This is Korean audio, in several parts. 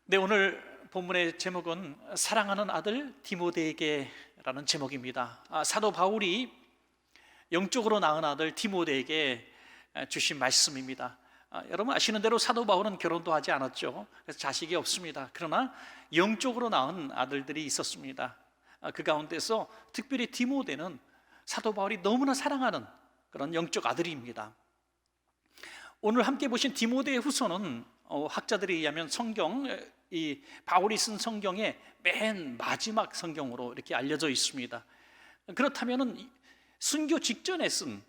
네, 오늘 본문의 제목은 사랑하는 아들 디모데에게라는 제목입니다. 사도 바울이 영적으로 낳은 아들 디모데에게 주신 말씀입니다. 여러분 아시는 대로 사도 바울은 결혼도 하지 않았죠. 그래서 자식이 없습니다. 그러나 영적으로 낳은 아들들이 있었습니다. 그 가운데서 특별히 디모데는 사도 바울이 너무나 사랑하는 그런 영적 아들입니다. 오늘 함께 보신 디모데 후서는 학자들에 의하면 이 바울이 쓴 성경의 맨 마지막 성경으로 이렇게 알려져 있습니다. 그렇다면 순교 직전에 쓴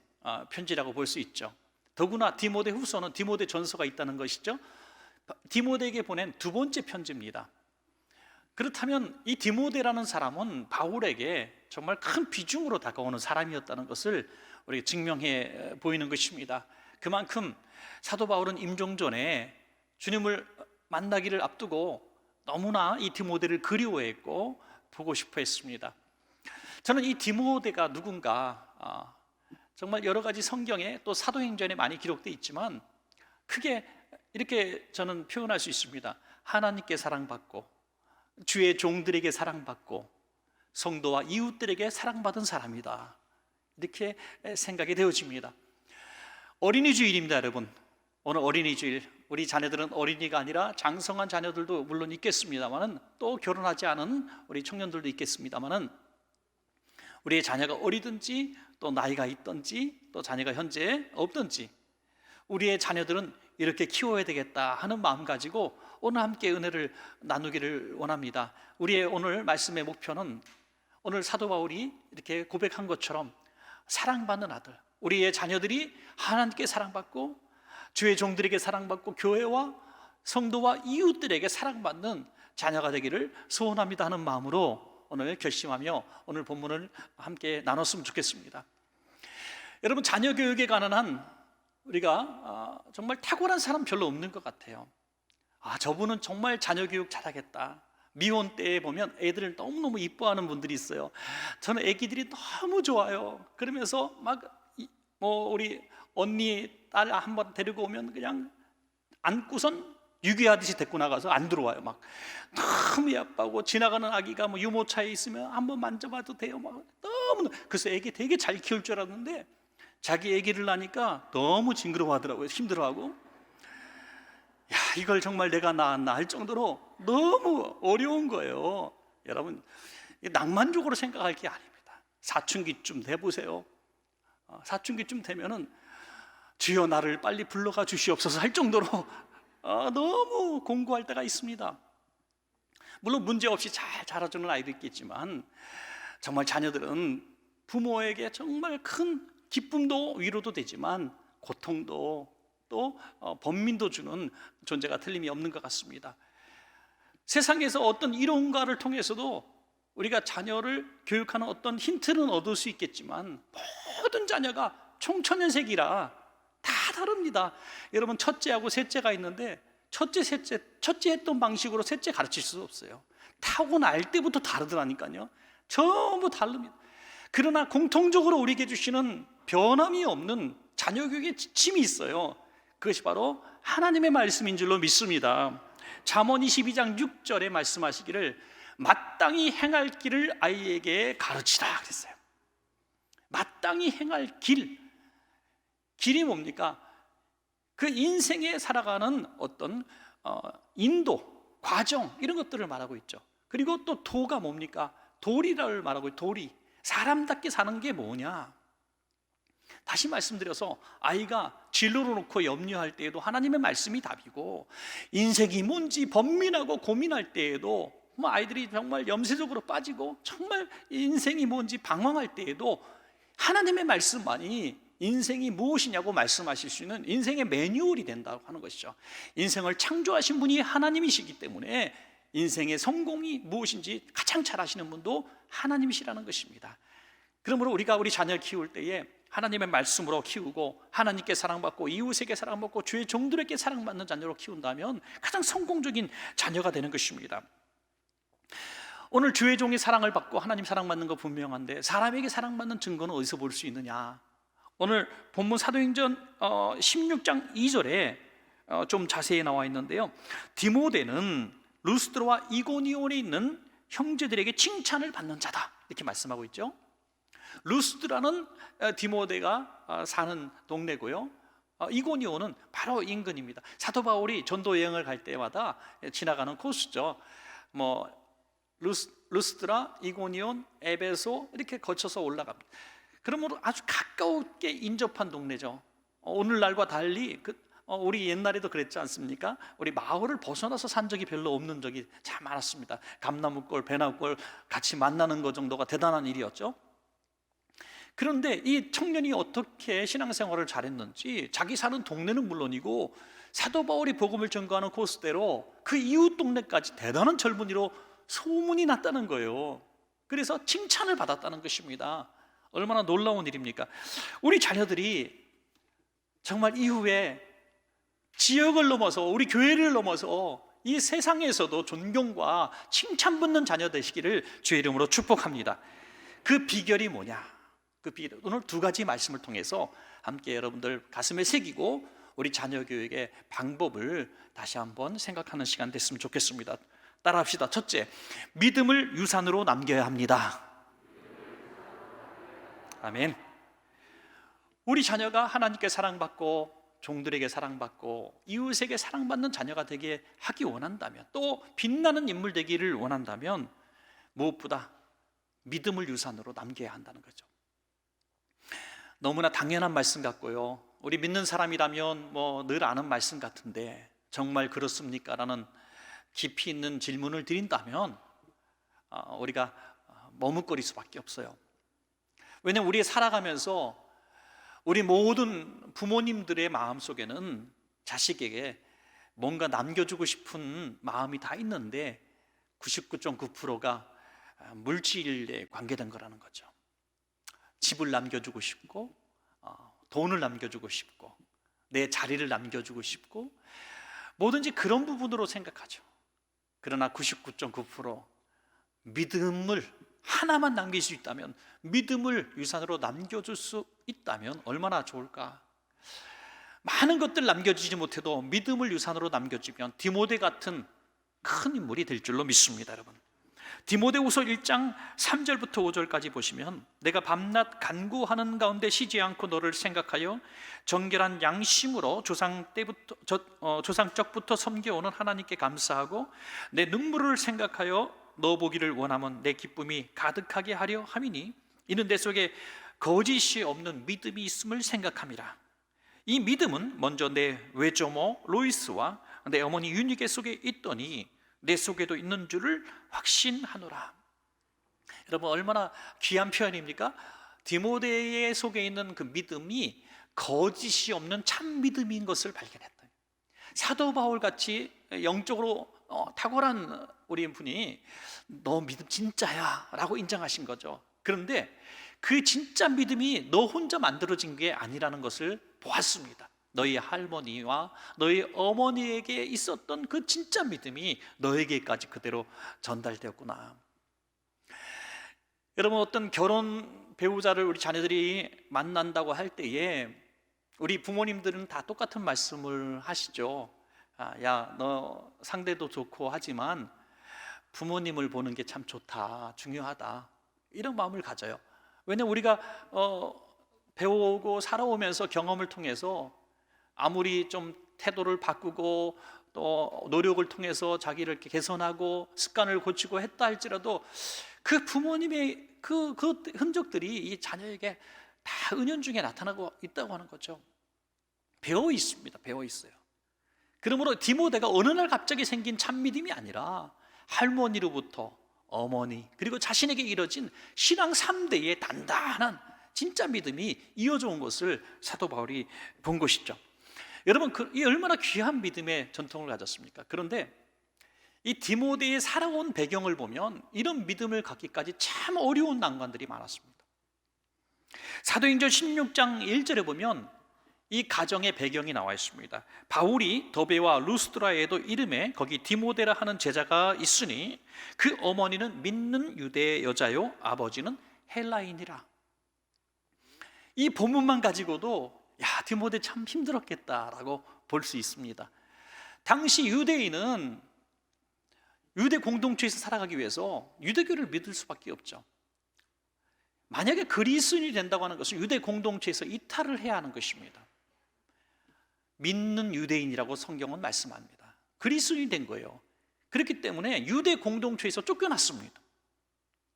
편지라고 볼 수 있죠. 더구나 디모데 후서는 디모데 전서가 있다는 것이죠. 디모데에게 보낸 두 번째 편지입니다. 그렇다면 이 디모데라는 사람은 바울에게 정말 큰 비중으로 다가오는 사람이었다는 것을 우리가 증명해 보이는 것입니다. 그만큼 사도 바울은 임종 전에 주님을 만나기를 앞두고 너무나 이 디모데를 그리워했고 보고 싶어 했습니다. 저는 이 디모데가 누군가 정말 여러 가지 성경에 또 사도행전에 많이 기록되어 있지만 크게 이렇게 저는 표현할 수 있습니다. 하나님께 사랑받고 주의 종들에게 사랑받고 성도와 이웃들에게 사랑받은 사람이다, 이렇게 생각이 되어집니다. 어린이 주일입니다, 여러분. 오늘 어린이 주일, 우리 자녀들은 어린이가 아니라 장성한 자녀들도 물론 있겠습니다만은 또 결혼하지 않은 우리 청년들도 있겠습니다만은 우리의 자녀가 어리든지 또 나이가 있든지 또 자녀가 현재 없든지 우리의 자녀들은 이렇게 키워야 되겠다 하는 마음 가지고 오늘 함께 은혜를 나누기를 원합니다. 우리의 오늘 말씀의 목표는 오늘 사도 바울이 이렇게 고백한 것처럼 사랑받는 아들, 우리의 자녀들이 하나님께 사랑받고 주의 종들에게 사랑받고 교회와 성도와 이웃들에게 사랑받는 자녀가 되기를 소원합니다 하는 마음으로 오늘 결심하며 오늘 본문을 함께 나눴으면 좋겠습니다. 여러분, 자녀 교육에 관한 한 우리가 정말 탁월한 사람 별로 없는 것 같아요. 저분은 정말 자녀 교육 잘하겠다. 미혼 때에 보면 애들을 너무너무 이뻐하는 분들이 있어요. 저는 애기들이 너무 좋아요. 그러면서 우리 언니 딸 한번 데리고 오면 그냥 안고선 유괴하듯이 데리고 나가서 안 들어와요. 막 너무 예쁘고 지나가는 아기가 유모차에 있으면 한번 만져봐도 돼요. 너무. 그래서 애기 되게 잘 키울 줄 알았는데 자기 애기를 낳으니까 너무 징그러워하더라고요. 힘들어하고. 이걸 정말 내가 낳았나 할 정도로 너무 어려운 거예요. 여러분, 낭만적으로 생각할 게 아닙니다. 사춘기쯤 돼보세요. 사춘기쯤 되면은 주여 나를 빨리 불러가 주시옵소서 할 정도로 너무 공고할 때가 있습니다. 물론 문제없이 잘 자라주는 아이도 있겠지만 정말 자녀들은 부모에게 정말 큰 기쁨도 위로도 되지만 고통도 또 번민도 주는 존재가 틀림이 없는 것 같습니다. 세상에서 어떤 이론가를 통해서도 우리가 자녀를 교육하는 어떤 힌트는 얻을 수 있겠지만 모든 자녀가 총천연색이라 다 다릅니다. 여러분, 첫째하고 셋째가 있는데 첫째 했던 방식으로 셋째 가르칠 수 없어요. 타고날 때부터 다르더라니까요. 전부 다릅니다. 그러나 공통적으로 우리에게 주시는 변함이 없는 자녀 교육의 지침이 있어요. 그것이 바로 하나님의 말씀인 줄로 믿습니다. 잠언 22장 6절에 말씀하시기를 마땅히 행할 길을 아이에게 가르치라 그랬어요. 마땅히 행할 길이 뭡니까? 그 인생에 살아가는 어떤 인도, 과정, 이런 것들을 말하고 있죠. 그리고 또 도가 뭡니까? 도리를 말하고 있죠. 도리, 사람답게 사는 게 뭐냐? 다시 말씀드려서 아이가 진로로 놓고 염려할 때에도 하나님의 말씀이 답이고, 인생이 뭔지 번민하고 고민할 때에도 아이들이 정말 염세적으로 빠지고 정말 인생이 뭔지 방황할 때에도 하나님의 말씀만이 인생이 무엇이냐고 말씀하실 수 있는 인생의 매뉴얼이 된다고 하는 것이죠. 인생을 창조하신 분이 하나님이시기 때문에 인생의 성공이 무엇인지 가장 잘 아시는 분도 하나님이시라는 것입니다. 그러므로 우리가 우리 자녀를 키울 때에 하나님의 말씀으로 키우고 하나님께 사랑받고 이웃에게 사랑받고 주의 종들에게 사랑받는 자녀로 키운다면 가장 성공적인 자녀가 되는 것입니다. 오늘 주의 종이 사랑을 받고 하나님 사랑받는 거 분명한데 사람에게 사랑받는 증거는 어디서 볼 수 있느냐? 오늘 본문 사도행전 16장 2절에 좀 자세히 나와 있는데요. 디모데는 루스드라와 이고니온에 있는 형제들에게 칭찬을 받는 자다, 이렇게 말씀하고 있죠. 루스드라는 디모데가 사는 동네고요, 이고니온은 바로 인근입니다. 사도 바울이 전도 여행을 갈 때마다 지나가는 코스죠. 뭐 루스드라, 이고니온, 에베소 이렇게 거쳐서 올라갑니다. 그러므로 아주 가깝게 인접한 동네죠. 오늘날과 달리 우리 옛날에도 그랬지 않습니까? 우리 마을을 벗어나서 산 적이 별로 없는 적이 참 많았습니다. 감나무골, 배나무골 같이 만나는 것 정도가 대단한 일이었죠. 그런데 이 청년이 어떻게 신앙생활을 잘했는지, 자기 사는 동네는 물론이고 사도 바울이 복음을 전거하는 코스대로 그 이웃 동네까지 대단한 젊은이로 소문이 났다는 거예요. 그래서 칭찬을 받았다는 것입니다. 얼마나 놀라운 일입니까? 우리 자녀들이 정말 이후에 지역을 넘어서, 우리 교회를 넘어서 이 세상에서도 존경과 칭찬받는 자녀 되시기를 주의 이름으로 축복합니다. 그 비결이 뭐냐? 그 비결, 오늘 두 가지 말씀을 통해서 함께 여러분들 가슴에 새기고 우리 자녀 교육의 방법을 다시 한번 생각하는 시간 됐으면 좋겠습니다. 따라합시다. 첫째, 믿음을 유산으로 남겨야 합니다. 아멘. 우리 자녀가 하나님께 사랑받고 종들에게 사랑받고 이웃에게 사랑받는 자녀가 되게 하기 원한다면, 또 빛나는 인물 되기를 원한다면 무엇보다 믿음을 유산으로 남겨야 한다는 거죠. 너무나 당연한 말씀 같고요, 우리 믿는 사람이라면 뭐 늘 아는 말씀 같은데 정말 그렇습니까? 라는 깊이 있는 질문을 드린다면 우리가 머뭇거릴 수밖에 없어요. 왜냐하면 우리 살아가면서 우리 모든 부모님들의 마음속에는 자식에게 뭔가 남겨주고 싶은 마음이 다 있는데 99.9%가 물질에 관계된 거라는 거죠. 집을 남겨주고 싶고, 돈을 남겨주고 싶고, 내 자리를 남겨주고 싶고, 뭐든지 그런 부분으로 생각하죠. 그러나 99.9% 믿음을 하나만 남길 수 있다면, 믿음을 유산으로 남겨줄 수 있다면 얼마나 좋을까. 많은 것들 남겨주지 못해도 믿음을 유산으로 남겨주면 디모데 같은 큰 인물이 될 줄로 믿습니다. 여러분, 디모데후서 1장 3절부터 5절까지 보시면, 내가 밤낮 간구하는 가운데 쉬지 않고 너를 생각하여 정결한 양심으로 조상적부터 섬겨오는 하나님께 감사하고 내 눈물을 생각하여 너 보기를 원하면 내 기쁨이 가득하게 하려 함이니, 이는 내 속에 거짓이 없는 믿음이 있음을 생각함이라. 이 믿음은 먼저 내 외조모 로이스와 내 어머니 유니게 속에 있더니 내 속에도 있는 줄을 확신하노라. 여러분, 얼마나 귀한 표현입니까? 디모데의 속에 있는 그 믿음이 거짓이 없는 참 믿음인 것을 발견했다. 사도 바울 같이 영적으로 탁월한 우리 분이 너 믿음 진짜야 라고 인정하신 거죠. 그런데 그 진짜 믿음이 너 혼자 만들어진 게 아니라는 것을 보았습니다. 너희 할머니와 너희 어머니에게 있었던 그 진짜 믿음이 너에게까지 그대로 전달되었구나. 여러분, 어떤 결혼 배우자를 우리 자녀들이 만난다고 할 때에 우리 부모님들은 다 똑같은 말씀을 하시죠. 야, 너 상대도 좋고 하지만 부모님을 보는 게 참 좋다, 중요하다, 이런 마음을 가져요. 왜냐하면 우리가 배워오고 살아오면서 경험을 통해서 아무리 좀 태도를 바꾸고 또 노력을 통해서 자기를 이렇게 개선하고 습관을 고치고 했다 할지라도 그 부모님의 그 흔적들이 이 자녀에게 다 은연중에 나타나고 있다고 하는 거죠. 배워 있습니다. 배워 있어요. 그러므로 디모데가 어느 날 갑자기 생긴 참 믿음이 아니라 할머니로부터 어머니 그리고 자신에게 이뤄진 신앙 3대의 단단한 진짜 믿음이 이어져 온 것을 사도 바울이 본 것이죠. 여러분, 이 얼마나 귀한 믿음의 전통을 가졌습니까? 그런데 이 디모데의 살아온 배경을 보면 이런 믿음을 갖기까지 참 어려운 난관들이 많았습니다. 사도행전 16장 1절에 보면 이 가정의 배경이 나와 있습니다. 바울이 더베와 루스드라에도 이름에 거기 디모데라 하는 제자가 있으니 그 어머니는 믿는 유대 여자요 아버지는 헬라인이라. 이 본문만 가지고도 야, 디모데 참 힘들었겠다라고 볼 수 있습니다. 당시 유대인은 유대 공동체에서 살아가기 위해서 유대교를 믿을 수밖에 없죠. 만약에 그리스도인이 된다고 하는 것은 유대 공동체에서 이탈을 해야 하는 것입니다. 믿는 유대인이라고 성경은 말씀합니다. 그리스도인이 된 거예요. 그렇기 때문에 유대 공동체에서 쫓겨났습니다.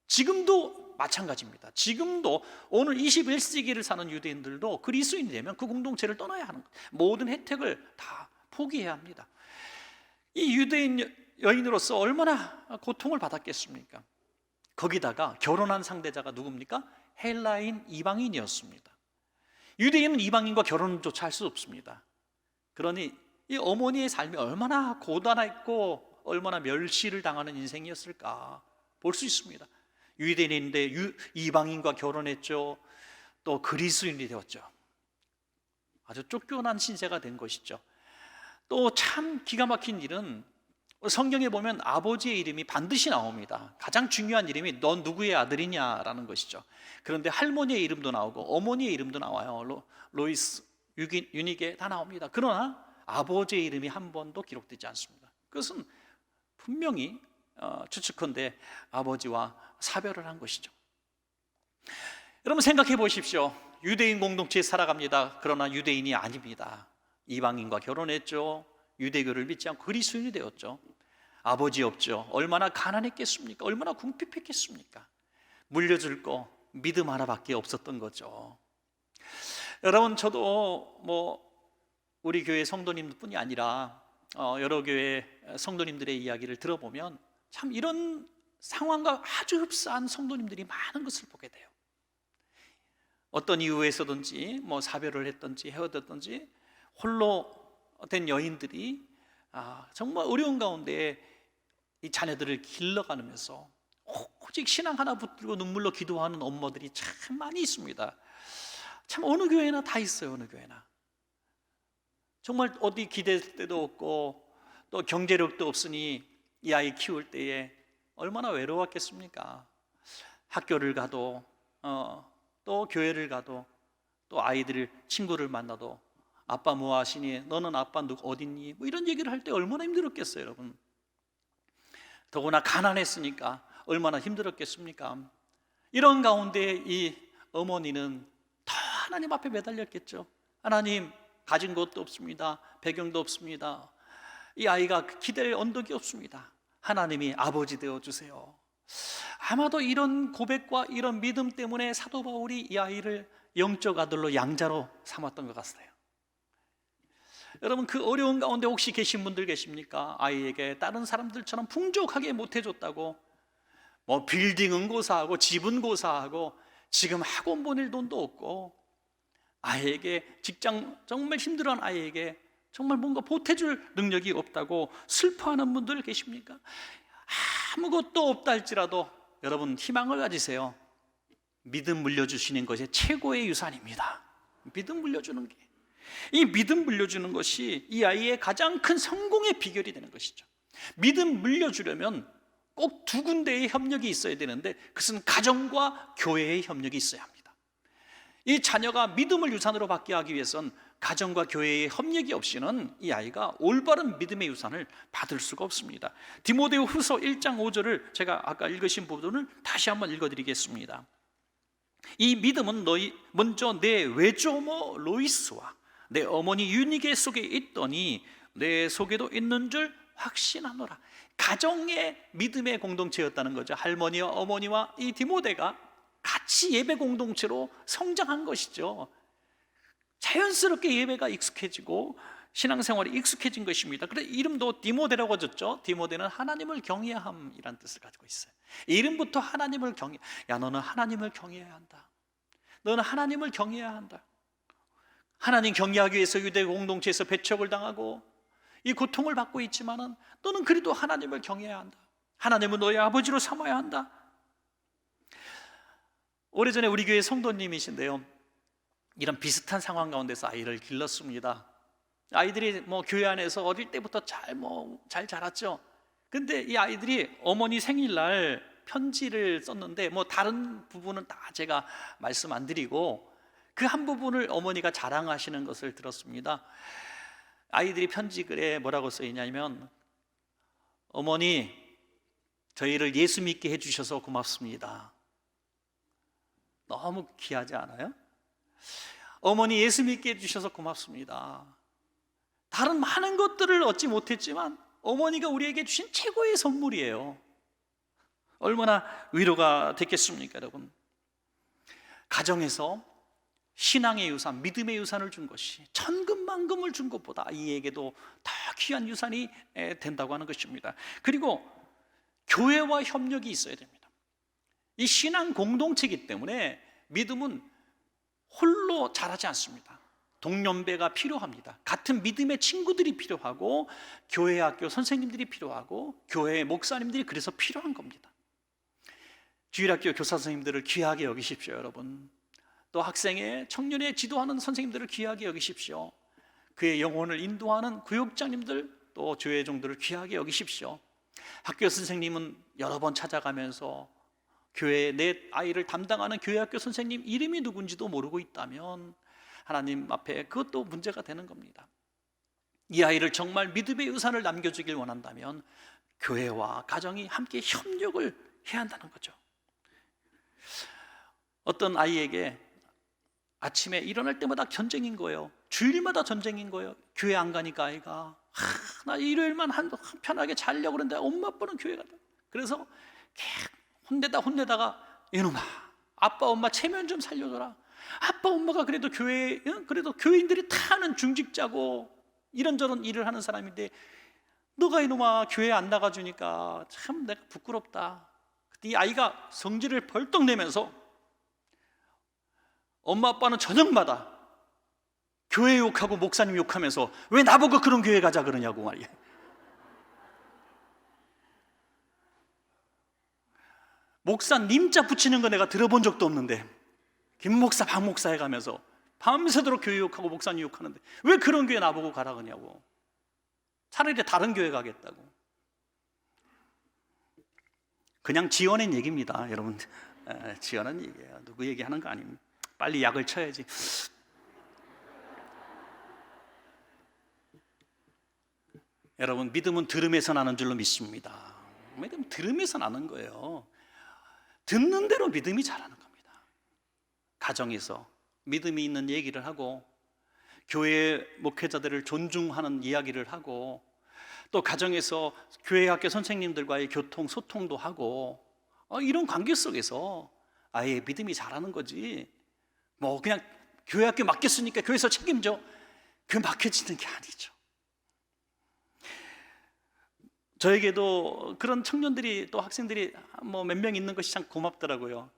지금도 마찬가지입니다. 지금도 오늘 21세기를 사는 유대인들도 그리스도인이 되면 그 공동체를 떠나야 하는 거예요. 모든 혜택을 다 포기해야 합니다. 이 유대인 여인으로서 얼마나 고통을 받았겠습니까? 거기다가 결혼한 상대자가 누굽니까? 헬라인 이방인이었습니다. 유대인은 이방인과 결혼조차 할 수 없습니다. 그러니 이 어머니의 삶이 얼마나 고단했고 얼마나 멸시를 당하는 인생이었을까 볼 수 있습니다. 유대인인데 이방인과 결혼했죠. 또 그리스도인이 되었죠. 아주 쫓겨난 신세가 된 것이죠. 또 참 기가 막힌 일은 성경에 보면 아버지의 이름이 반드시 나옵니다. 가장 중요한 이름이 넌 누구의 아들이냐라는 것이죠. 그런데 할머니의 이름도 나오고 어머니의 이름도 나와요. 로이스, 유니게 다 나옵니다. 그러나 아버지의 이름이 한 번도 기록되지 않습니다. 그것은 분명히 추측컨대 아버지와 사별을 한 것이죠. 여러분 생각해 보십시오. 유대인 공동체에 살아갑니다. 그러나 유대인이 아닙니다. 이방인과 결혼했죠. 유대교를 믿지 않고 그리스도인이 되었죠. 아버지 없죠. 얼마나 가난했겠습니까? 얼마나 궁핍했겠습니까? 물려줄 거 믿음 하나밖에 없었던 거죠. 여러분 저도 우리 교회 성도님뿐이 아니라 여러 교회 성도님들의 이야기를 들어보면 참 이런 상황과 아주 흡사한 성도님들이 많은 것을 보게 돼요. 어떤 이유에서든지 사별을 했든지 헤어졌든지 홀로 된 여인들이 정말 어려운 가운데 이 자녀들을 길러가면서 오직 신앙 하나 붙들고 눈물로 기도하는 엄마들이 참 많이 있습니다. 참 어느 교회나 다 있어요. 어느 교회나 정말 어디 기댈 데도 없고 또 경제력도 없으니 이 아이 키울 때에 얼마나 외로웠겠습니까? 학교를 가도 또 교회를 가도 또 아이들 친구를 만나도 아빠 뭐 하시니? 너는 아빠 어딨니? 이런 얘기를 할 때 얼마나 힘들었겠어요, 여러분. 더구나 가난했으니까 얼마나 힘들었겠습니까? 이런 가운데 이 어머니는 더 하나님 앞에 매달렸겠죠. 하나님, 가진 것도 없습니다. 배경도 없습니다. 이 아이가 기댈 언덕이 없습니다. 하나님이 아버지 되어주세요. 아마도 이런 고백과 이런 믿음 때문에 사도 바울이 이 아이를 영적 아들로 양자로 삼았던 것 같아요. 여러분 그 어려운 가운데 혹시 계신 분들 계십니까? 아이에게 다른 사람들처럼 풍족하게 못해줬다고 빌딩은 고사하고 집은 고사하고 지금 학원 보낼 돈도 없고 아이에게 직장 정말 힘들어하는 아이에게 정말 뭔가 보태줄 능력이 없다고 슬퍼하는 분들 계십니까? 아무것도 없다 할지라도 여러분 희망을 가지세요. 믿음 물려주시는 것이 최고의 유산입니다. 믿음 물려주는 게, 이 믿음 물려주는 것이 이 아이의 가장 큰 성공의 비결이 되는 것이죠. 믿음 물려주려면 꼭 두 군데의 협력이 있어야 되는데 그것은 가정과 교회의 협력이 있어야 합니다. 이 자녀가 믿음을 유산으로 받게 하기 위해서는 가정과 교회의 협력이 없이는 이 아이가 올바른 믿음의 유산을 받을 수가 없습니다. 디모데 후서 1장 5절을 제가 아까 읽으신 부분을 다시 한번 읽어드리겠습니다. 이 믿음은 먼저 내 외조모 로이스와 내 어머니 유니게 속에 있더니 내 속에도 있는 줄 확신하노라. 가정의 믿음의 공동체였다는 거죠. 할머니와 어머니와 이 디모데가 같이 예배 공동체로 성장한 것이죠. 자연스럽게 예배가 익숙해지고 신앙생활이 익숙해진 것입니다. 그래서 이름도 디모데라고 졌죠. 디모데는 하나님을 경외함이라는 뜻을 가지고 있어요. 이름부터 하나님을 야 너는 하나님을 경외해야 한다. 너는 하나님을 경외해야 한다. 하나님 경외하기 위해서 유대 공동체에서 배척을 당하고 이 고통을 받고 있지만은 너는 그래도 하나님을 경외해야 한다. 하나님은 너의 아버지로 삼아야 한다. 오래전에 우리 교회 성도님이신데요, 이런 비슷한 상황 가운데서 아이를 길렀습니다. 아이들이 교회 안에서 어릴 때부터 잘 자랐죠. 근데 이 아이들이 어머니 생일날 편지를 썼는데 다른 부분은 다 제가 말씀 안 드리고 그 한 부분을 어머니가 자랑하시는 것을 들었습니다. 아이들이 편지 글에 뭐라고 써 있냐면 어머니 저희를 예수 믿게 해주셔서 고맙습니다. 너무 귀하지 않아요? 어머니 예수 믿게 해주셔서 고맙습니다. 다른 많은 것들을 얻지 못했지만 어머니가 우리에게 주신 최고의 선물이에요. 얼마나 위로가 됐겠습니까, 여러분? 가정에서 신앙의 유산, 믿음의 유산을 준 것이 천금만금을 준 것보다 아이에게도 더 귀한 유산이 된다고 하는 것입니다. 그리고 교회와 협력이 있어야 됩니다. 이 신앙 공동체이기 때문에 믿음은 홀로 자라지 않습니다. 동년배가 필요합니다. 같은 믿음의 친구들이 필요하고 교회 학교 선생님들이 필요하고 교회 목사님들이 그래서 필요한 겁니다. 주일학교 교사 선생님들을 귀하게 여기십시오, 여러분. 또 학생의 청년의 지도하는 선생님들을 귀하게 여기십시오. 그의 영혼을 인도하는 구역장님들, 또 교회 종들을 귀하게 여기십시오. 학교 선생님은 여러 번 찾아가면서 교회에 내 아이를 담당하는 교회 학교 선생님 이름이 누군지도 모르고 있다면 하나님 앞에 그것도 문제가 되는 겁니다. 이 아이를 정말 믿음의 유산을 남겨주길 원한다면 교회와 가정이 함께 협력을 해야 한다는 거죠. 어떤 아이에게 아침에 일어날 때마다 전쟁인 거예요. 주일마다 전쟁인 거예요. 교회 안 가니까 아이가 나 일요일만 편하게 자려고 그러는데 엄마 아빠는 교회 가다. 그래서 혼내다가 이놈아, 아빠 엄마 체면 좀 살려줘라. 아빠 엄마가 그래도 그래도 교인들이 다 하는 중직자고 이런저런 일을 하는 사람인데 너가 이놈아 교회 안 나가주니까 참 내가 부끄럽다. 이 아이가 성질을 벌떡 내면서 엄마 아빠는 저녁마다 교회 욕하고 목사님 욕하면서 왜 나보고 그런 교회 가자 그러냐고 말이야. 목사님자 붙이는 거 내가 들어본 적도 없는데 김 목사, 박 목사 해가면서 밤새도록 교회 욕하고 목사님 욕하는데 왜 그런 교회 나보고 가라 그러냐고. 차라리 다른 교회 가겠다고. 그냥 지어낸 얘기입니다, 여러분. 지어낸 얘기예요. 누구 얘기하는 거 아닙니다. 빨리 약을 쳐야지. 여러분, 믿음은 들음에서 나는 줄로 믿습니다. 믿음은 들음에서 나는 거예요. 듣는 대로 믿음이 자라는 겁니다. 가정에서 믿음이 있는 얘기를 하고 교회 목회자들을 존중하는 이야기를 하고 또 가정에서 교회 학교 선생님들과의 교통, 소통도 하고 이런 관계 속에서 아이의 믿음이 자라는 거지 뭐 그냥 교회 학교 맡겼으니까 교회에서 책임져 그 맡겨지는 게 아니죠. 저에게도 그런 청년들이 또 학생들이 뭐 몇 명 있는 것이 참 고맙더라고요.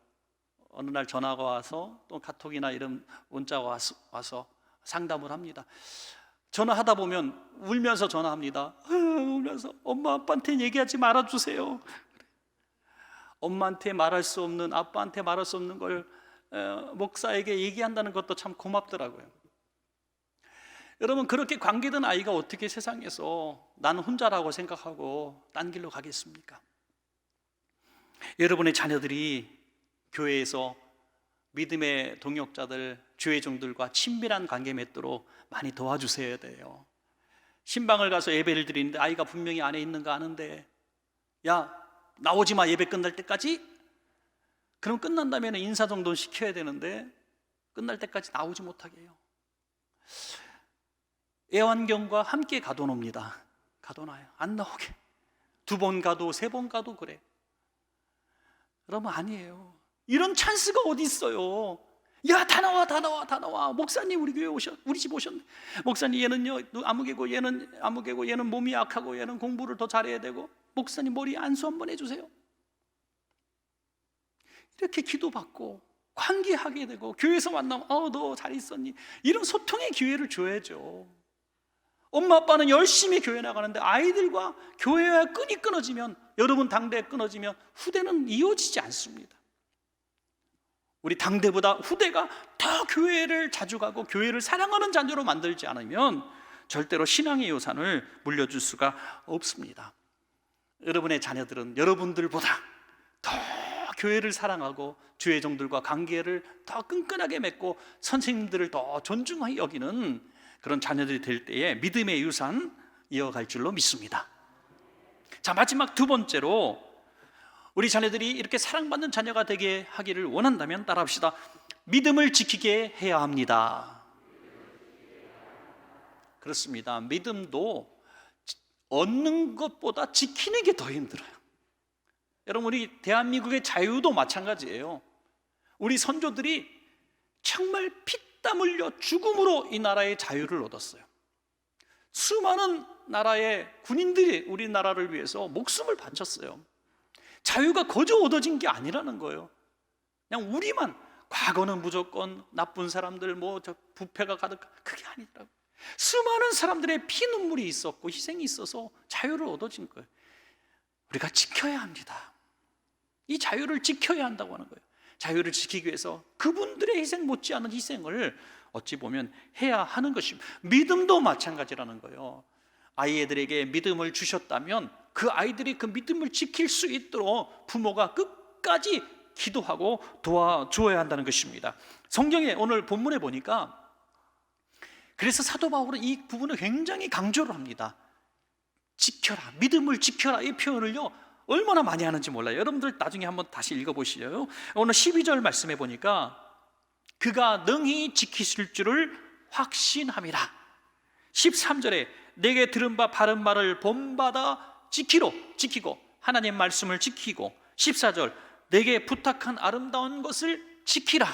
어느 날 전화가 와서 또 카톡이나 이런 문자가 와서 상담을 합니다. 전화하다 보면 울면서 전화합니다. 울면서 엄마 아빠한테 얘기하지 말아주세요. 엄마한테 말할 수 없는, 아빠한테 말할 수 없는 걸 목사에게 얘기한다는 것도 참 고맙더라고요. 여러분, 그렇게 관계된 아이가 어떻게 세상에서 나는 혼자라고 생각하고 딴 길로 가겠습니까? 여러분의 자녀들이 교회에서 믿음의 동역자들, 주의 종들과 친밀한 관계 맺도록 많이 도와주셔야 돼요. 신방을 가서 예배를 드리는데 아이가 분명히 안에 있는 거 아는데 야, 나오지 마, 예배 끝날 때까지? 그럼 끝난 다음에 인사 정도는 시켜야 되는데 끝날 때까지 나오지 못하게 해요. 애완견과 함께 가둬놉니다. 가둬놔요. 안 나오게. 2번 가도 3번 가도 그래. 여러분, 아니에요. 이런 찬스가 어디 있어요. 야, 다 나와. 목사님 우리 교회 우리 집 오셨네. 목사님 얘는요 아무개고 얘는 아무개고 얘는 몸이 약하고 얘는 공부를 더 잘해야 되고 목사님 머리 안수 한번 해주세요. 이렇게 기도받고 관계하게 되고 교회에서 만나면 너 잘 있었니? 이런 소통의 기회를 줘야죠. 엄마 아빠는 열심히 교회 나가는데 아이들과 교회와 끈이 끊어지면, 여러분 당대에 끊어지면 후대는 이어지지 않습니다. 우리 당대보다 후대가 더 교회를 자주 가고 교회를 사랑하는 자녀로 만들지 않으면 절대로 신앙의 유산을 물려줄 수가 없습니다. 여러분의 자녀들은 여러분들보다 더 교회를 사랑하고 주의 종들과 관계를 더 끈끈하게 맺고 선생님들을 더 존중하게 여기는 그런 자녀들이 될 때에 믿음의 유산 이어갈 줄로 믿습니다. 자, 마지막 2번째로 우리 자녀들이 이렇게 사랑받는 자녀가 되게 하기를 원한다면 따라합시다. 믿음을 지키게 해야 합니다. 그렇습니다. 믿음도 얻는 것보다 지키는 게 더 힘들어요. 여러분, 우리 대한민국의 자유도 마찬가지예요. 우리 선조들이 정말 피땀 흘려 죽음으로 이 나라의 자유를 얻었어요. 수많은 나라의 군인들이 우리나라를 위해서 목숨을 바쳤어요. 자유가 거저 얻어진 게 아니라는 거예요. 그냥 우리만, 과거는 무조건 나쁜 사람들, 부패가 가득, 그게 아니더라고요. 수많은 사람들의 피눈물이 있었고 희생이 있어서 자유를 얻어진 거예요. 우리가 지켜야 합니다. 이 자유를 지켜야 한다고 하는 거예요. 자유를 지키기 위해서 그분들의 희생 못지않은 희생을 어찌 보면 해야 하는 것입니다. 믿음도 마찬가지라는 거예요. 아이들에게 믿음을 주셨다면 그 아이들이 그 믿음을 지킬 수 있도록 부모가 끝까지 기도하고 도와주어야 한다는 것입니다. 성경에 오늘 본문에 보니까 그래서 사도 바울은 이 부분을 굉장히 강조를 합니다. 지켜라, 믿음을 지켜라, 이 표현을요 얼마나 많이 하는지 몰라요. 여러분들 나중에 한번 다시 읽어보시죠. 오늘 12절 말씀해 보니까 그가 능히 지키실 줄을 확신함이라. 13절에 내게 들은 바 바른 말을 본받아 지키고 하나님 말씀을 지키고, 14절 내게 부탁한 아름다운 것을 지키라.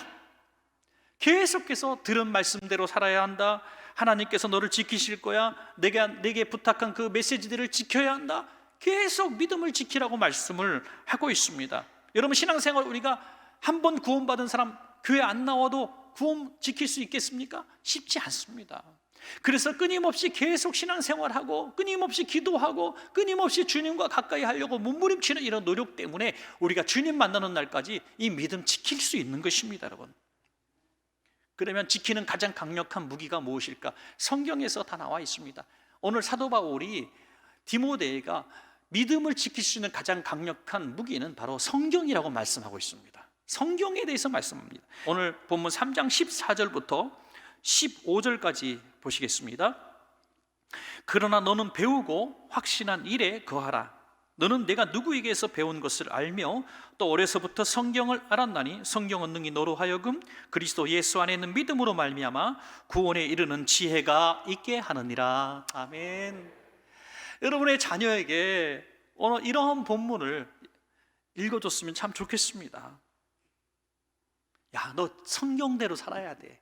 계속해서 들은 말씀대로 살아야 한다. 하나님께서 너를 지키실 거야. 내게 부탁한 그 메시지들을 지켜야 한다. 계속 믿음을 지키라고 말씀을 하고 있습니다. 여러분, 신앙생활 우리가 한 번 구원받은 사람 교회 안 나와도 구원 지킬 수 있겠습니까? 쉽지 않습니다. 그래서 끊임없이 계속 신앙생활하고 끊임없이 기도하고 끊임없이 주님과 가까이 하려고 몸부림치는 이런 노력 때문에 우리가 주님 만나는 날까지 이 믿음 지킬 수 있는 것입니다. 여러분, 그러면 지키는 가장 강력한 무기가 무엇일까? 성경에서 다 나와 있습니다. 오늘 사도 바울이 디모데가 믿음을 지킬 수 있는 가장 강력한 무기는 바로 성경이라고 말씀하고 있습니다. 성경에 대해서 말씀합니다. 오늘 본문 3장 14절부터 15절까지 보시겠습니다. 그러나 너는 배우고 확신한 일에 거하라. 너는 내가 누구에게서 배운 것을 알며 또 어려서부터 성경을 알았나니 성경은 능히 너로 하여금 그리스도 예수 안에 있는 믿음으로 말미암아 구원에 이르는 지혜가 있게 하느니라. 아멘. 여러분의 자녀에게 오늘 이러한 본문을 읽어줬으면 참 좋겠습니다. 야, 너 성경대로 살아야 돼.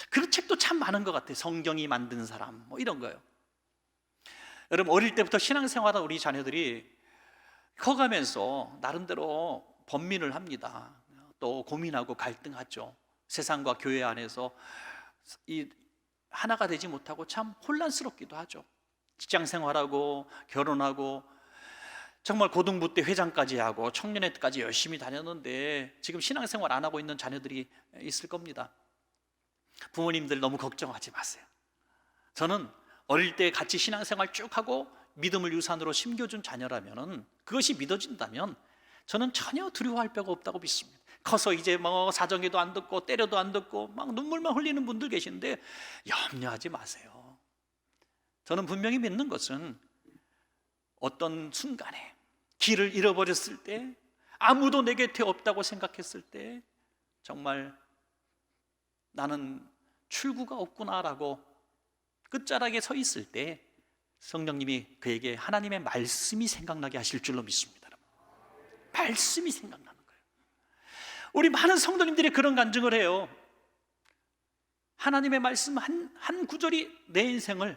그런 책도 참 많은 것 같아요. 성경이 만든 사람 이런 거요. 여러분, 어릴 때부터 신앙생활하다 우리 자녀들이 커가면서 나름대로 번민을 합니다. 또 고민하고 갈등하죠. 세상과 교회 안에서 하나가 되지 못하고 참 혼란스럽기도 하죠. 직장생활하고 결혼하고 정말 고등부 때 회장까지 하고 청년회 때까지 열심히 다녔는데 지금 신앙생활 안 하고 있는 자녀들이 있을 겁니다. 부모님들 너무 걱정하지 마세요. 저는 어릴 때 같이 신앙생활 쭉 하고 믿음을 유산으로 심겨준 자녀라면, 그것이 믿어진다면 저는 전혀 두려워할 필요가 없다고 믿습니다. 커서 이제 사정에도 안 듣고 때려도 안 듣고 막 눈물만 흘리는 분들 계신데 염려하지 마세요. 저는 분명히 믿는 것은 어떤 순간에 길을 잃어버렸을 때, 아무도 내 곁에 없다고 생각했을 때 정말 나는 출구가 없구나라고 끝자락에 서 있을 때 성령님이 그에게 하나님의 말씀이 생각나게 하실 줄로 믿습니다. 말씀이 생각나는 거예요. 우리 많은 성도님들이 그런 간증을 해요. 하나님의 말씀 한 구절이 내 인생을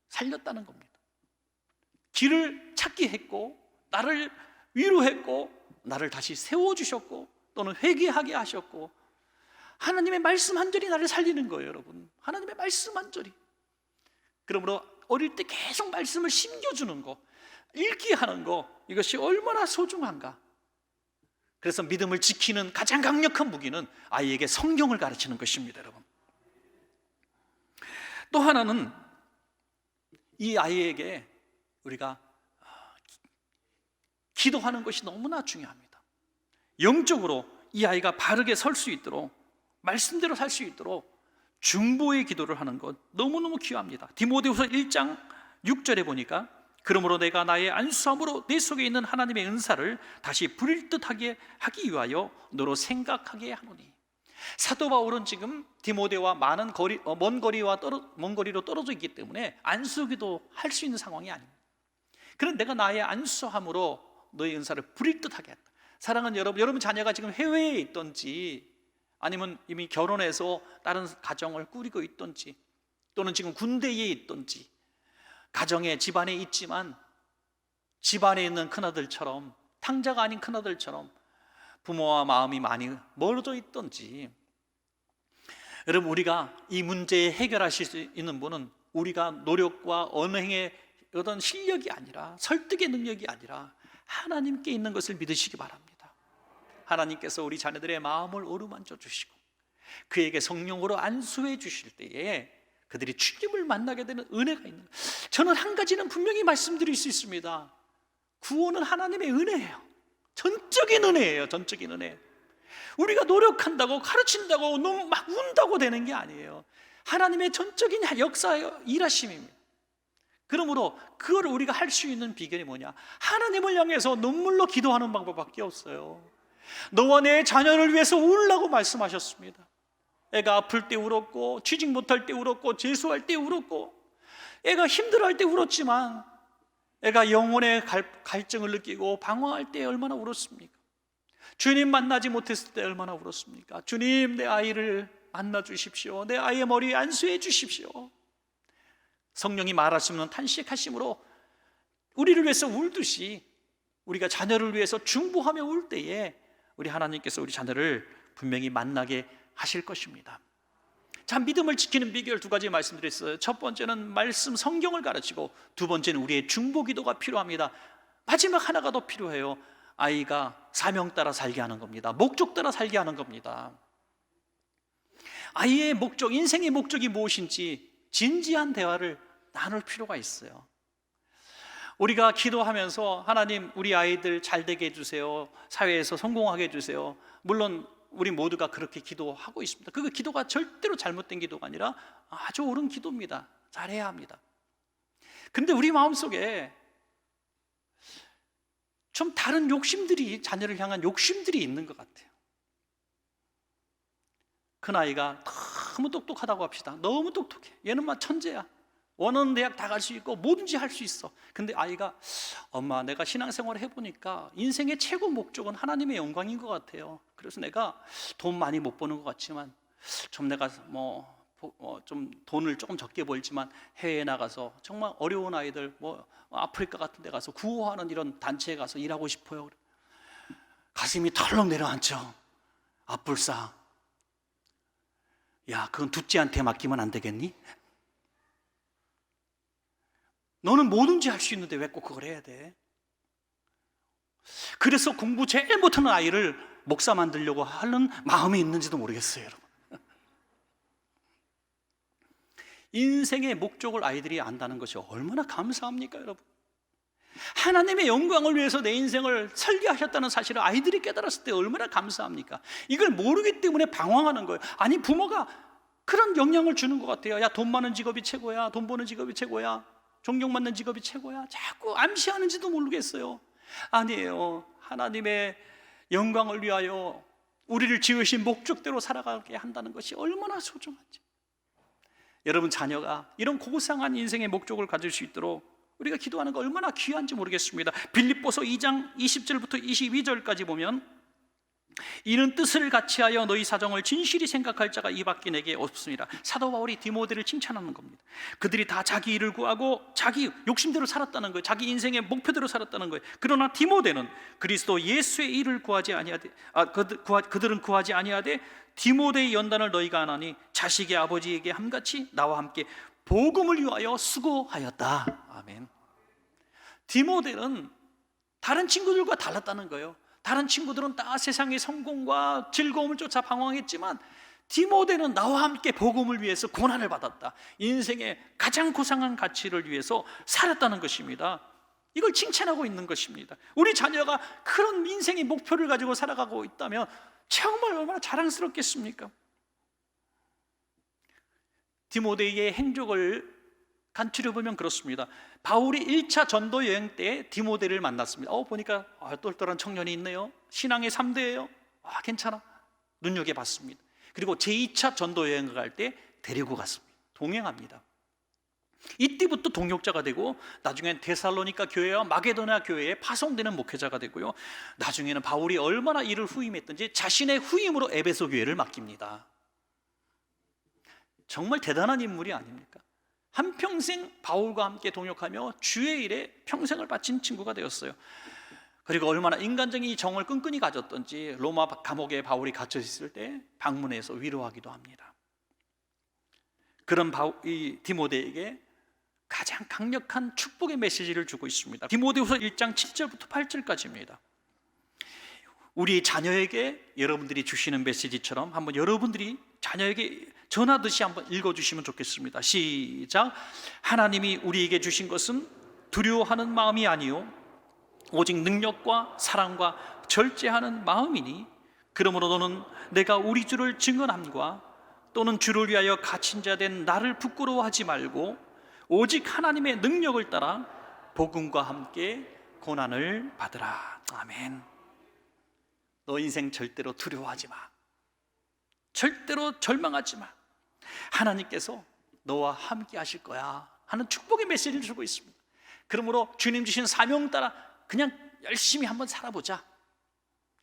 살렸다는 겁니다. 길을 찾게 했고 나를 위로했고 나를 다시 세워주셨고 또는 회개하게 하셨고, 하나님의 말씀 한 절이 나를 살리는 거예요. 여러분, 하나님의 말씀 한 절이. 그러므로 어릴 때 계속 말씀을 심겨주는 거, 읽게 하는 거, 이것이 얼마나 소중한가. 그래서 믿음을 지키는 가장 강력한 무기는 아이에게 성경을 가르치는 것입니다. 여러분, 또 하나는 이 아이에게 우리가 기도하는 것이 너무나 중요합니다. 영적으로 이 아이가 바르게 설 수 있도록, 말씀대로 살 수 있도록 중보의 기도를 하는 것 너무너무 귀합니다. 디모데후서 1장 6절에 보니까 그러므로 내가 나의 안수함으로 내 속에 있는 하나님의 은사를 다시 부릴 듯하게 하기 위하여 너로 생각하게 하노니. 사도 바울은 지금 디모데와 먼 거리로 떨어져 있기 때문에 안수기도 할 수 있는 상황이 아닙니다. 그런데 내가 나의 안수함으로 너의 은사를 부릴 듯하게 했다. 사랑하는 여러분 자녀가 지금 해외에 있든지 아니면 이미 결혼해서 다른 가정을 꾸리고 있든지 또는 지금 군대에 있든지 가정에 집안에 있지만 집안에 있는 큰아들처럼 탕자가 아닌 큰아들처럼 부모와 마음이 많이 멀어져 있든지, 여러분 우리가 이 문제 해결하실 수 있는 분은 우리가 노력과 언행의 어떤 실력이 아니라 설득의 능력이 아니라 하나님께 있는 것을 믿으시기 바랍니다. 하나님께서 우리 자녀들의 마음을 어루만져 주시고 그에게 성령으로 안수해 주실 때에 그들이 주님을 만나게 되는 은혜가 있는 거예요. 저는 한 가지는 분명히 말씀드릴 수 있습니다. 구원은 하나님의 은혜예요. 전적인 은혜예요. 전적인 은혜. 우리가 노력한다고 가르친다고 너무 막 운다고 되는 게 아니에요. 하나님의 전적인 역사 일하심입니다. 그러므로 그걸 우리가 할 수 있는 비결이 뭐냐? 하나님을 향해서 눈물로 기도하는 방법밖에 없어요. 너와 내 자녀를 위해서 울라고 말씀하셨습니다. 애가 아플 때 울었고, 취직 못할 때 울었고, 재수할 때 울었고, 애가 힘들어할 때 울었지만 애가 영혼의 갈증을 느끼고 방황할 때 얼마나 울었습니까? 주님 만나지 못했을 때 얼마나 울었습니까? 주님, 내 아이를 만나 주십시오. 내 아이의 머리에 안수해 주십시오. 성령이 말할 수 없는 탄식하심으로 우리를 위해서 울듯이 우리가 자녀를 위해서 중보하며 울 때에 우리 하나님께서 우리 자녀를 분명히 만나게 하실 것입니다. 자, 믿음을 지키는 비결 두 가지 말씀드렸어요. 첫 번째는 말씀 성경을 가르치고, 두 번째는 우리의 중보 기도가 필요합니다. 마지막 하나가 더 필요해요. 아이가 사명 따라 살게 하는 겁니다. 목적 따라 살게 하는 겁니다. 아이의 목적, 인생의 목적이 무엇인지 진지한 대화를 나눌 필요가 있어요. 우리가 기도하면서 하나님 우리 아이들 잘 되게 해주세요, 사회에서 성공하게 해주세요, 물론 우리 모두가 그렇게 기도하고 있습니다. 그 기도가 절대로 잘못된 기도가 아니라 아주 옳은 기도입니다. 잘해야 합니다. 그런데 우리 마음속에 좀 다른 욕심들이, 자녀를 향한 욕심들이 있는 것 같아요. 큰아이가 너무 똑똑하다고 합시다. 너무 똑똑해. 얘는 막 천재야. 원하는 대학 다 갈 수 있고 뭐든지 할 수 있어. 근데 아이가, 엄마, 내가 신앙생활을 해보니까 인생의 최고 목적은 하나님의 영광인 것 같아요. 그래서 내가 돈 많이 못 버는 것 같지만 좀 내가 좀 돈을 조금 적게 벌지만 해외에 나가서 정말 어려운 아이들, 아프리카 같은 데 가서 구호하는 이런 단체에 가서 일하고 싶어요. 가슴이 털렁 내려앉죠. 아뿔싸. 야, 그건 둘째한테 맡기면 안 되겠니? 너는 뭐든지 할 수 있는데 왜 꼭 그걸 해야 돼? 그래서 공부 제일 못하는 아이를 목사 만들려고 하는 마음이 있는지도 모르겠어요, 여러분. 인생의 목적을 아이들이 안다는 것이 얼마나 감사합니까, 여러분? 하나님의 영광을 위해서 내 인생을 설계하셨다는 사실을 아이들이 깨달았을 때 얼마나 감사합니까? 이걸 모르기 때문에 방황하는 거예요. 아니, 부모가 그런 영향을 주는 것 같아요. 야, 돈 많은 직업이 최고야, 돈 버는 직업이 최고야, 존경받는 직업이 최고야, 자꾸 암시하는지도 모르겠어요. 아니에요. 하나님의 영광을 위하여 우리를 지으신 목적대로 살아가게 한다는 것이 얼마나 소중한지. 여러분 자녀가 이런 고상한 인생의 목적을 가질 수 있도록 우리가 기도하는 거 얼마나 귀한지 모르겠습니다. 빌립보서 2장 20절부터 22절까지 보면, 이는 뜻을 같이하여 너희 사정을 진실히 생각할 자가 이밖에 내게 없습니다. 사도 바울이 디모데를 칭찬하는 겁니다. 그들이 다 자기 일을 구하고 자기 욕심대로 살았다는 거예요. 자기 인생의 목표대로 살았다는 거예요. 그러나 디모데는 그리스도 예수의 일을 구하지 아니하되, 그들은 구하지 아니하되 디모데의 연단을 너희가 아나니 자식의 아버지에게 함같이 나와 함께 복음을 위하여 수고하였다. 아멘. 디모데는 다른 친구들과 달랐다는 거예요. 다른 친구들은 다 세상의 성공과 즐거움을 쫓아 방황했지만 디모데는 나와 함께 복음을 위해서 고난을 받았다. 인생의 가장 고상한 가치를 위해서 살았다는 것입니다. 이걸 칭찬하고 있는 것입니다. 우리 자녀가 그런 인생의 목표를 가지고 살아가고 있다면 정말 얼마나 자랑스럽겠습니까? 디모데의 행적을 간추려 보면 그렇습니다. 바울이 1차 전도 여행 때 디모데를 만났습니다. 보니까 똘똘한 청년이 있네요. 신앙의 3대예요. 괜찮아. 눈여겨봤습니다. 그리고 제2차 전도 여행을 갈 때 데리고 갔습니다. 동행합니다. 이때부터 동역자가 되고 나중엔 데살로니가 교회와 마게도냐 교회에 파송되는 목회자가 되고요. 나중에는 바울이 얼마나 이를 후임했든지 자신의 후임으로 에베소 교회를 맡깁니다. 정말 대단한 인물이 아닙니까? 한평생 바울과 함께 동역하며 주의 일에 평생을 바친 친구가 되었어요. 그리고 얼마나 인간적인 정을 끈끈이 가졌던지 로마 감옥에 바울이 갇혀 있을 때 방문해서 위로하기도 합니다. 그런 이 디모데에게 가장 강력한 축복의 메시지를 주고 있습니다. 디모데후서 1장 7절부터 8절까지입니다. 우리 자녀에게 여러분들이 주시는 메시지처럼 한번 여러분들이 자녀에게 전하듯이 한번 읽어주시면 좋겠습니다. 시작. 하나님이 우리에게 주신 것은 두려워하는 마음이 아니요 오직 능력과 사랑과 절제하는 마음이니 그러므로 너는 내가 우리 주를 증언함과 또는 주를 위하여 갇힌 자 된 나를 부끄러워하지 말고 오직 하나님의 능력을 따라 복음과 함께 고난을 받으라. 아멘. 너 인생 절대로 두려워하지 마. 절대로 절망하지 마. 하나님께서 너와 함께 하실 거야 하는 축복의 메시지를 주고 있습니다. 그러므로 주님 주신 사명 따라 그냥 열심히 한번 살아보자.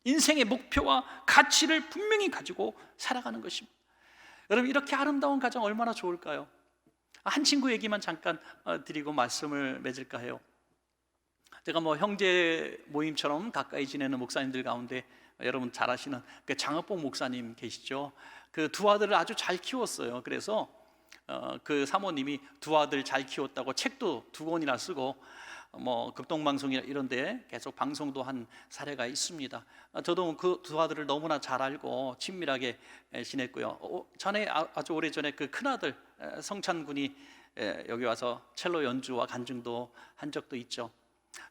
인생의 목표와 가치를 분명히 가지고 살아가는 것입니다. 여러분, 이렇게 아름다운 가정 얼마나 좋을까요? 한 친구 얘기만 잠깐 드리고 말씀을 맺을까 해요. 제가 형제 모임처럼 가까이 지내는 목사님들 가운데 여러분 잘 아시는 그 장업봉 목사님 계시죠? 그 두 아들을 아주 잘 키웠어요. 그래서 그 사모님이 두 아들 잘 키웠다고 책도 2권이나 쓰고 극동방송이나 이런 데 계속 방송도 한 사례가 있습니다. 저도 그 두 아들을 너무나 잘 알고 친밀하게 지냈고요. 전에 아주 오래전에 그 큰아들 성찬 군이 여기 와서 첼로 연주와 간증도 한 적도 있죠.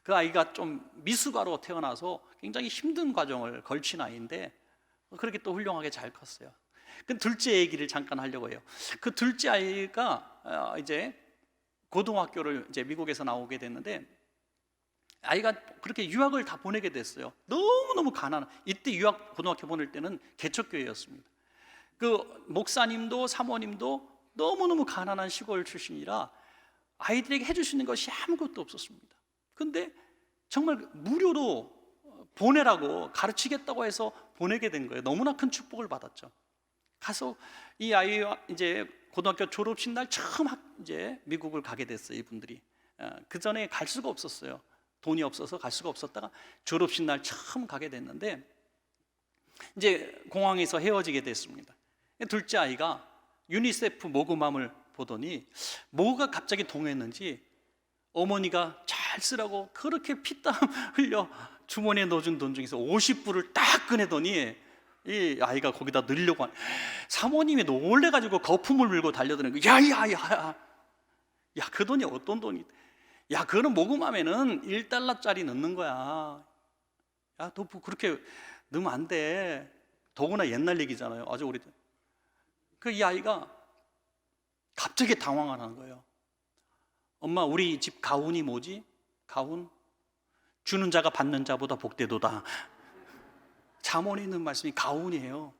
그 아이가 좀 미숙아로 태어나서 굉장히 힘든 과정을 걸친 아이인데 그렇게 또 훌륭하게 잘 컸어요. 그 둘째 얘기를 잠깐 하려고 해요. 그 둘째 아이가 이제 고등학교를 이제 미국에서 나오게 됐는데 아이가 그렇게 유학을 다 보내게 됐어요. 너무너무 가난한, 이때 유학 고등학교 보낼 때는 개척교회였습니다. 그 목사님도 사모님도 너무너무 가난한 시골 출신이라 아이들에게 해줄 수 있는 것이 아무것도 없었습니다. 근데 정말 무료로 보내라고 가르치겠다고 해서 보내게 된 거예요. 너무나 큰 축복을 받았죠. 가서 이 아이와 이제 고등학교 졸업식 날 처음 이제 미국을 가게 됐어요. 이분들이 그 전에 갈 수가 없었어요. 돈이 없어서 갈 수가 없었다가 졸업식 날 처음 가게 됐는데 이제 공항에서 헤어지게 됐습니다. 둘째 아이가 유니세프 모금함을 보더니 뭐가 갑자기 동했는지 어머니가 잘 쓰라고 그렇게 피땀 흘려 주머니에 넣어준 돈 중에서 50불을 딱 꺼내더니 이 아이가 거기다 넣으려고 하는, 사모님이 놀래가지고 거품을 물고 달려드는 거야. 야, 그 돈이 어떤 돈이? 야, 그거는 모금함에는 1달러짜리 넣는 거야. 야, 너 그렇게 넣으면 안 돼. 더구나 옛날 얘기잖아요. 아주 오래전. 이 아이가 갑자기 당황을 하는 거예요. 엄마, 우리 집 가훈이 뭐지? 가훈? 주는 자가 받는 자보다 복되도다. 잠언에 있는 말씀이 가훈이에요.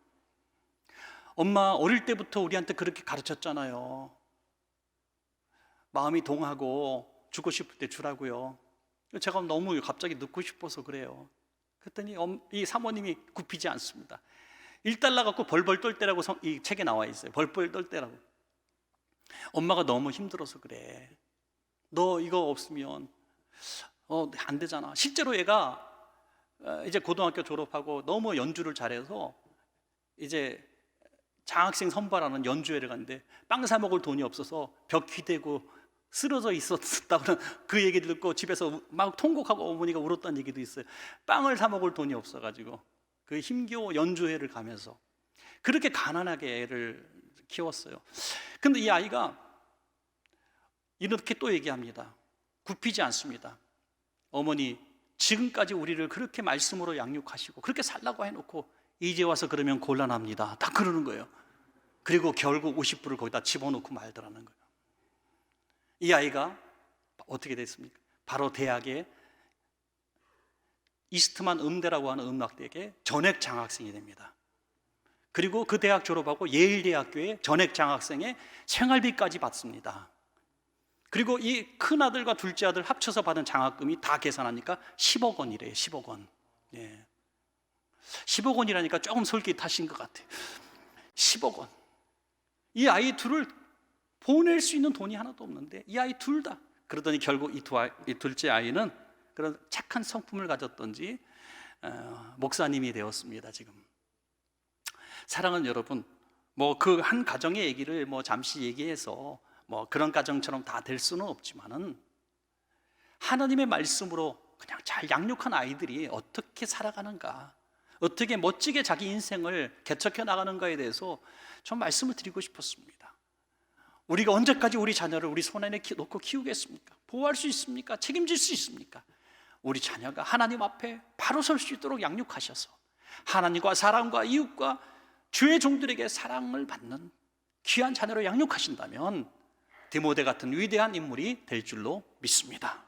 엄마, 어릴 때부터 우리한테 그렇게 가르쳤잖아요. 마음이 동하고 주고 싶을 때 주라고요. 제가 너무 갑자기 넣고 싶어서 그래요. 그랬더니 이 사모님이 굽히지 않습니다. 1달러 갖고 벌벌 떨 때라고 이 책에 나와 있어요. 벌벌 떨 때라고. 엄마가 너무 힘들어서 그래. 너 이거 없으면 안 되잖아. 실제로 얘가 이제 고등학교 졸업하고 너무 연주를 잘해서 이제 장학생 선발하는 연주회를 갔는데 빵 사 먹을 돈이 없어서 벽 기대고 쓰러져 있었다고 그 얘기 듣고 집에서 막 통곡하고 어머니가 울었다는 얘기도 있어요. 빵을 사 먹을 돈이 없어가지고 그 힘겨워 연주회를 가면서 그렇게 가난하게 애를 키웠어요. 근데 이 아이가 이렇게 또 얘기합니다. 굽히지 않습니다. 어머니, 지금까지 우리를 그렇게 말씀으로 양육하시고 그렇게 살라고 해놓고 이제 와서 그러면 곤란합니다. 다 그러는 거예요. 그리고 결국 50불을 거기다 집어넣고 말더라는 거예요. 이 아이가 어떻게 됐습니까? 바로 대학에 이스트만 음대라고 하는 음악대학에 전액 장학생이 됩니다. 그리고 그 대학 졸업하고 예일 대학교에 전액 장학생의 생활비까지 받습니다. 그리고 이 큰 아들과 둘째 아들 합쳐서 받은 장학금이 다 계산하니까 10억 원이래요. 10억 원. 예. 10억 원이라니까 조금 솔깃하신 것 같아요. 10억 원. 이 아이 둘을 보낼 수 있는 돈이 하나도 없는데 이 아이 둘 다. 그러더니 결국 이 둘째 아이는 그런 착한 성품을 가졌던지 목사님이 되었습니다. 지금. 사랑하는 여러분, 뭐 그 한 가정의 얘기를 뭐 잠시 얘기해서 뭐 그런 가정처럼 다 될 수는 없지만은 하나님의 말씀으로 그냥 잘 양육한 아이들이 어떻게 살아가는가, 어떻게 멋지게 자기 인생을 개척해 나가는가에 대해서 좀 말씀을 드리고 싶었습니다. 우리가 언제까지 우리 자녀를 우리 손 안에 놓고 키우겠습니까? 보호할 수 있습니까? 책임질 수 있습니까? 우리 자녀가 하나님 앞에 바로 설 수 있도록 양육하셔서 하나님과 사람과 이웃과 주의 종들에게 사랑을 받는 귀한 자녀로 양육하신다면 디모데 같은 위대한 인물이 될 줄로 믿습니다.